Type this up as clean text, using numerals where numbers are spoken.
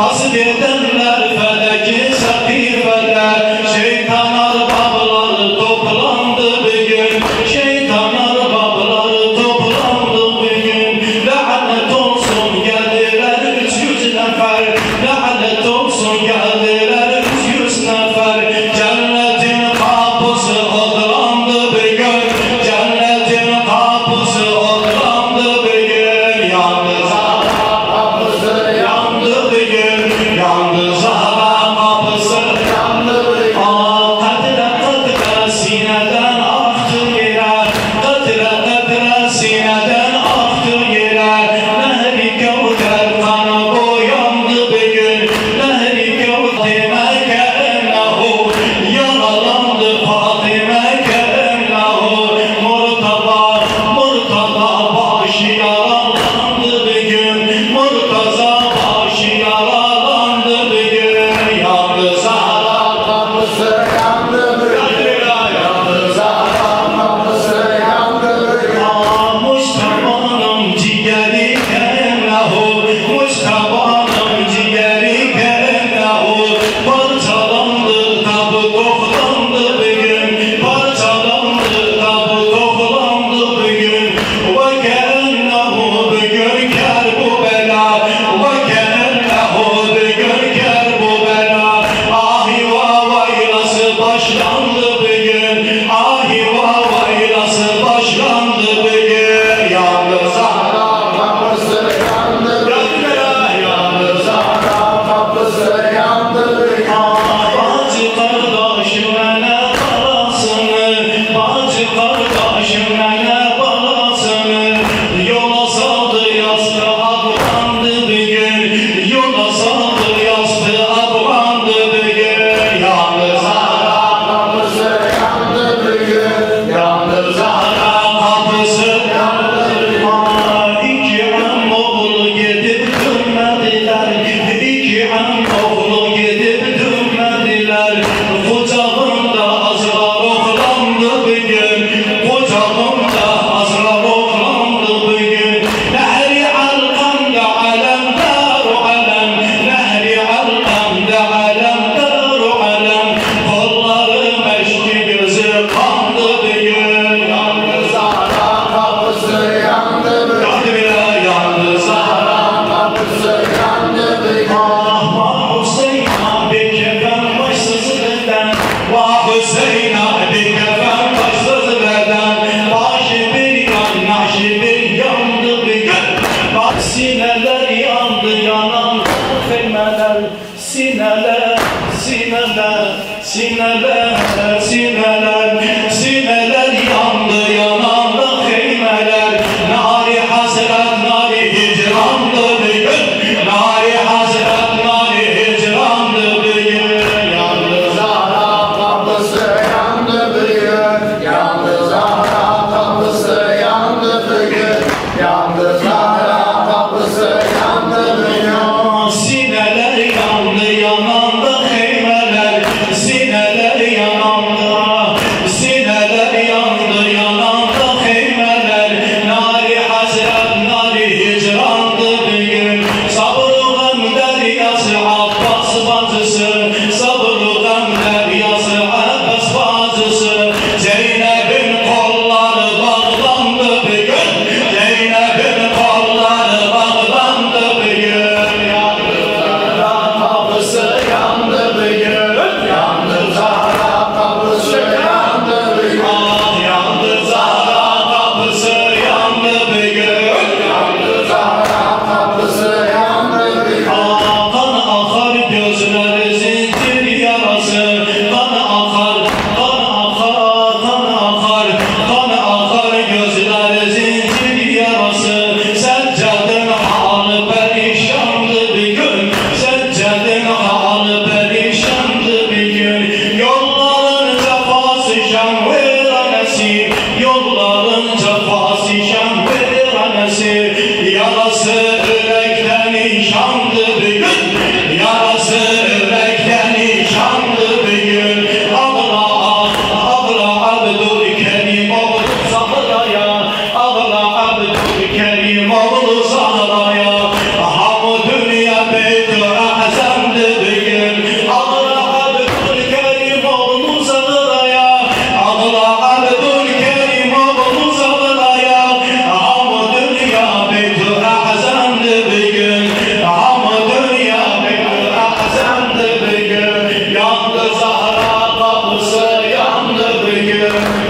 Kasıt edenler feleki sakifede, şeytanlar babları toplandı bir gün, şeytanlar babları toplandı bir gün. Lanet olsun geldiler 300 nefer, lanet olsun geldiler 300 nefer. Cennetin kapısı odalandı bir gün, cennetin kapısı odalandı bir gün. Yandı Zahra kapısı, yandı bir gün, yandı Zahra kapısı, yandı bir gün. Kadre kadre sineden aktı yere, kadre kadre sineden aktı yere. Nehri Kevser kanı boyandı bir gün, nehri Kevser ke'ennehu yaralandı Fatime ke'ennehu. Murtaza, Murtaza başı yaralandı bir gün, Murtaza başı yaralandı bir gün. Yandı Zahra kapısı, yandı bir gün, yandı Zahra kapısı, yandı bir gün. Mustafa'nın ciğeri ke'ennehu, Mustafa'nın ciğeri ke'ennehu. Parçalandı tabu toplandı bir gün, parçalandı tabu toplandı bir gün. Ve ke'ennehu bir gün Kerbela, ve ke'ennehu bir gün Kerbela. Ahi vaylası başlandı bir gün, ahi vaylası başlandı bir gün. Yandı Zahra kapısı, yandı bir gün, yandı Zahra kapısı, yandı bir gün. Bacı kardeşim ne balasını, bacı kardeşim ne balasını. Yola saldı yastı adlandı bir gün, yola saldı yastı adlandı bir gün. Yandı Zahra kapısı, yandı bir gün, yandı Zahra kapısı, yandı bir gün. İki oğlu gidip dönmediler, iki oğlu gidip dönmediler. Kucağımda azrar oklandı bir gün, kucağımda azrar oklandı bir gün. Nehri arkamda alemler alem, nehri arkamda alemler alem. Kollarım eşki gözü kandı bir gün. Yandı Zahra kapısı, yandı bir gün, yandı bile, yandı Zahra kapısı, yandı bir gün. Vah Hüseyin abi kefen başsız beden, vah Hüseyin abi kefen başsız beden. Başı bir yan, naşı bir yandı bir gün. Bak sineler yandı yanan feymeler, sineler, sineler, sineler, sineler, sineler yandı yanan da feymeler. Nari hasret, nari hicrandı bir gün, nari hasret, nari hicrandı bir gün. Yandı Zahra kapısı, yandı bir gün, yandı Zahra kapısı, yandı bir gün, yandı Zahra kapısı, yandı bir gün. Sineler yandı yanan da heymeler, sineler yanandı, sineler yandı yanan da heymeler. Nari hasret, nari hicrandı bir gün. Sabır gam deryası Abbas bacısı, sabır gam deryası Abbas bacısı. Zeynep'in kolları bağlandı bir gün, Zeynep'in kolları bağlandı bir gün. Yandı Zahra kapısı, yandı bir gün, yandı Zahra kapısı, yandı bir gün. Yandı Zahra kapısı, yandı bir gün, yandı Zahra kapısı, yandı bir gün. Kan akar gözleri zincir yarası, kan akar, kan akar, kan akar, kan akar gözleri zincir yarası. Seccadın halı perişandı bir gün, seccadın halı perişandı bir gün. Yolların cefası şan veranesi, yolların cefası şan veranesi. Yarası yürekten nişandı bir gün, yarası yürekten nişandı bir gün. Ağla ağla Abdülkerim oğlu Zahra'ya, ağla Abdülkerim oğlu Zahra'ya. Hamı dünya beytü bugün.